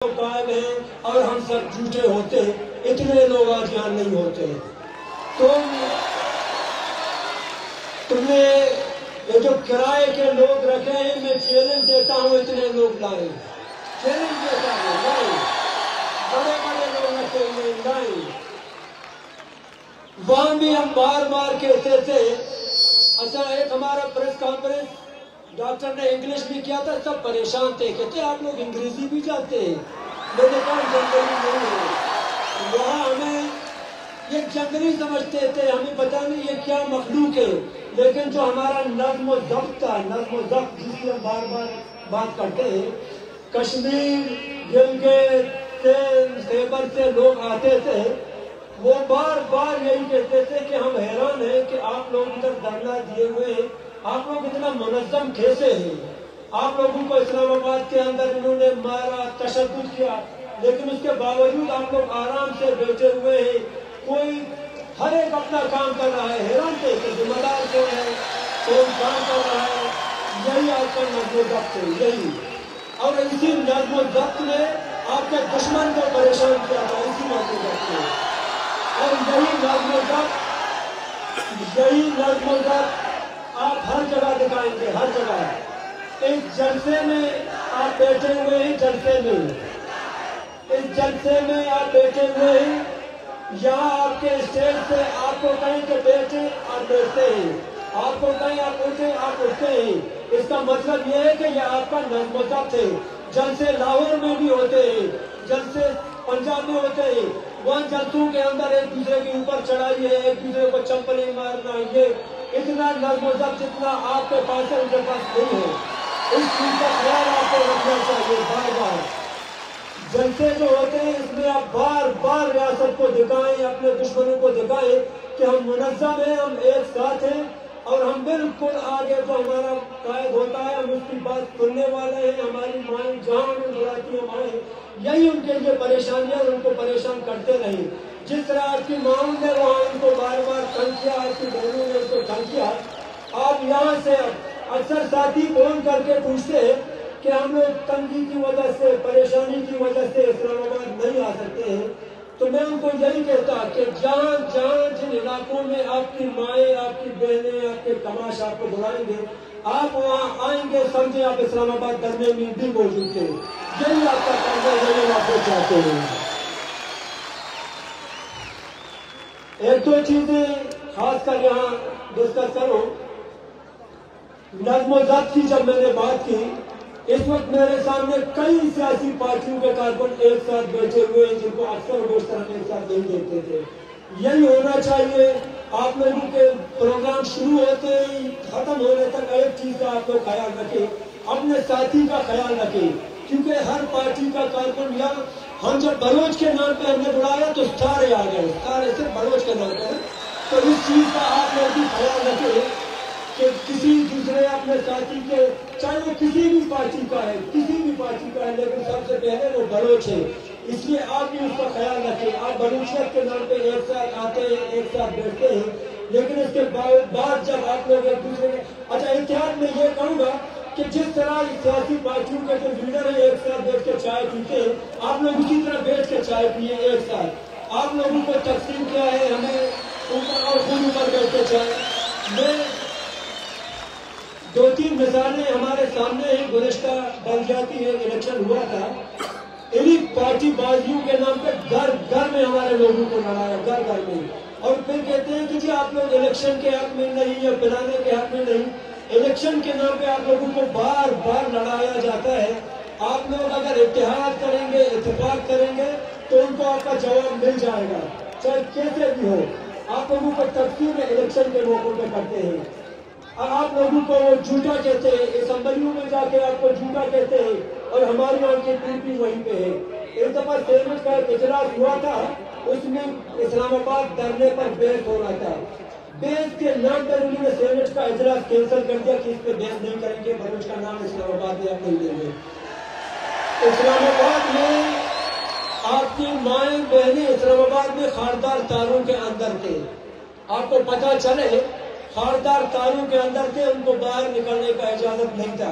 قائم ہیں اور ہم سب جھوٹے ہوتے، اتنے لوگ آج یہاں نہیں ہوتے۔ تم نے یہ جو کرائے کے لوگ رکھے ہیں، میں چیلنج دیتا ہوں اتنے لوگ لائیں، چیلنج دیتا ہوں لائیں، بڑے بڑے لوگ رکھے ہوئے لائیں۔ وہاں بھی ہم بار بار کہتے تھے، اچھا ایک ہمارا پریس کانفرنس ڈاکٹر نے انگلش بھی کیا تھا، سب پریشان تھے، کہتے آپ لوگ انگریزی بھی جانتے ہیں؟ میں نے کہا جنگلی نہیں ہے، وہاں ہمیں یہ جنگلی سمجھتے تھے، ہمیں پتہ نہیں یہ کیا مخلوق ہے، لیکن جو ہمارا نظم و ضبط تھا، نظم و ضبط جس کی ہم بار بار بات کرتے ہیں، کشمیر گلگت خیبر سے لوگ آتے تھے، وہ بار بار یہی کہتے تھے کہ ہم حیران ہیں کہ آپ لوگ ادھر دھرنا دیے ہوئے ہیں، آپ لوگ اتنا منظم کیسے ہیں؟ آپ لوگوں کو اسلام آباد کے اندر انہوں نے مارا، تشدد کیا، لیکن اس کے باوجود آپ لوگ آرام سے بیٹھے ہوئے ہیں، کوئی ہر ایک اپنا کام کر رہا ہے، حیران تھے کہ ذمہ دار کون ہے، کون کام کر رہا ہے۔ یہی آپ کا نظم و ضبط ہے، یہی، اور اسی نظم و ضبط نے آپ کے دشمن کو پریشان کیا تھا، اسی نظم و ضبط نے، اور یہی نظم و ضبط آپ ہر جگہ دکھائیں گے، ہر جگہ۔ ایک جلسے میں آپ بیٹھے ہوئے ہیں، جلسے میں اس جلسے میں آپ بیٹھے ہوئے ہیں، یہاں آپ کے اسٹیج سے آپ کو کہیں کہ بیٹھے آپ بیٹھتے ہیں، آپ کو کہیں آپ اٹھے آپ اٹھتے ہیں، اس کا مطلب یہ ہے کہ یہ آپ کا نظم و ضبط ہے۔ جلسے لاہور میں بھی ہوتے ہیں، جلسے پنجاب میں ہوتے ہیں، وہاں جلسوں کے اندر ایک دوسرے کے اوپر چڑھائی ہے، ایک دوسرے کو چپلیں مارنا، یہ اتنا نظم و ضبط جتنا آپ کے پاس ہے ان کے پاس نہیں ہے۔ اس چیز کا خیال آپ کو رکھنا چاہیے بار بار۔ جلسے جو ہوتے ہیں اس میں آپ بار بار ریاست کو دکھائیں، اپنے دشمنوں کو دکھائیں کہ ہم منظم ہیں، ہم ایک ساتھ ہیں، اور ہم بالکل آگے جو ہمارا قائد ہوتا ہے ہم اس کی بات سننے والے ہیں، ہماری مائیں جہاں میں بڑھاتی ہیں مائیں، یہی ان کے لیے پریشانیاں، ان کو پریشان کرتے رہیں۔ جس طرح آپ کی ماؤں نے وہاں ان کو بار بار تنگ کیا، آپ کی بہنوں نے ان کو تنگ کیا، آپ یہاں سے اکثر ساتھی فون کر کے پوچھتے ہیں کہ ہم لوگ تنگی کی وجہ سے، پریشانی کی وجہ سے اسلام آباد نہیں آ سکتے ہیں، تو میں ان کو یہی کہتا کہ جہاں جن علاقوں میں آپ کی مائیں، آپ کی بہنیں، آپ کے تماش آپ کو بلائیں گے، آپ وہاں آئیں گے، سمجھیں آپ اسلام آباد درنے میں بھی موجود تھے، یہی آپ کا کام ہے، یہی آپ کو چاہتے ہیں۔ ایک دو چیزیں خاص کر یہاں ڈسکس کروں۔ نظم و ضبط کی جب میں نے بات کی، اس وقت میرے سامنے کئی سیاسی پارٹیوں کے کارکن ایک ساتھ بیٹھے ہوئے ہیں جن کو اکثر بیشتر ہم ایک ساتھ نہیں دیکھتے تھے۔ یہی ہونا چاہیے، آپ لوگوں کے پروگرام شروع ہوتے ہی ختم ہونے تک ایک چیز کا آپ لوگ خیال رکھیں، اپنے ساتھی کا خیال رکھیں، کیونکہ ہر پارٹی کا کارکن، یا ہم جب بلوچ کے نام پہ ہم نے بلایا تو سارے آ گئے، سارے صرف بلوچ کے نام پہ، تو اس چیز کا آپ لوگ بھی خیال رکھیں کہ کسی دوسرے اپنے ساتھی کے، چاہے وہ کسی بھی پارٹی کا ہے، کسی بھی پارٹی کا ہے، لیکن سب سے پہلے وہ بلوچ ہے، اس لیے آپ بھی اس کا خیال رکھیں۔ آپ بلوچیت کے نام پہ ایک ساتھ آتے ہیں، ایک ساتھ بیٹھتے ہیں، لیکن اس کے بعد جب آپ لوگ ایک دوسرے کے، اچھا اتحاد میں یہ کہوں گا کہ جس طرح سیاسی پارٹیوں کے جو لیڈر ہیں ایک ساتھ بیٹھ کے چائے پیتے ہیں، آپ لوگ اسی طرح بیٹھ کے چائے پیے ایک ساتھ۔ آپ لوگوں کو تقسیم کیا ہے، ہمیں اوپر اور خود اوپر بیٹھ کے چائے۔ میں دو تین مثالیں ہمارے سامنے ہیں، گزشتہ بلدیاتی الیکشن ہوا تھا، انہی پارٹی بازیوں کے نام پہ گھر گھر میں ہمارے لوگوں کو لڑایا، گھر گھر میں، اور پھر کہتے ہیں کہ جی آپ لوگ الیکشن کے حق میں نہیں یا پلانے کے حق میں نہیں۔ الیکشن کے نام پہ آپ لوگوں کو بار بار لڑایا جاتا ہے۔ آپ لوگ اگر اتحاد کریں گے، اتفاق کریں گے تو ان کو آپ کا جواب مل جائے گا، چاہے کیسے بھی ہو۔ آپ لوگوں کو تقسیم الیکشن کے موقع پہ کرتے ہیں، آپ لوگوں کو وہ جھوٹا کہتے ہیں، اسمبلیوں میں جا کے آپ کو جھوٹا کہتے ہیں، اور ہماری آنکھیں ٹوٹی وہیں پہ ہے۔ ایک دفعہ سینٹ کا ایک اجلاس ہوا تھا، اس میں اسلام آباد دھرنے پر بحث ہو رہا تھا، بحث کے نام پر انہوں نے سینٹ کا اجلاس کینسل کر دیا کہ اس پہ بحث نہیں کریں گے، بلوچ کا نام اسلام آباد میں آپ نہیں لیں گے۔ اسلام آباد میں آپ کی مائیں بہنیں اسلام آباد میں خاردار تاروں کے اندر تھے، آپ کو پتہ چلے خاردار تاروں کے اندر تھے، ان کو باہر نکلنے کا اجازت نہیں تھا۔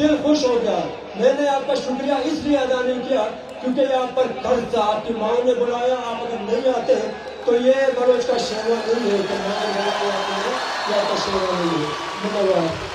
دل خوش ہو گیا. میں نے آپ کا شکریہ اس لیے ادا نہیں کیا کیونکہ یہ آپ پر قرض تھا. آپ کی ماں نے بلایا, آپ اگر نہیں آتے تو یہ منوج کا شیوا نہیں ہے کہ میں آپ کا شیوا نہیں ہے.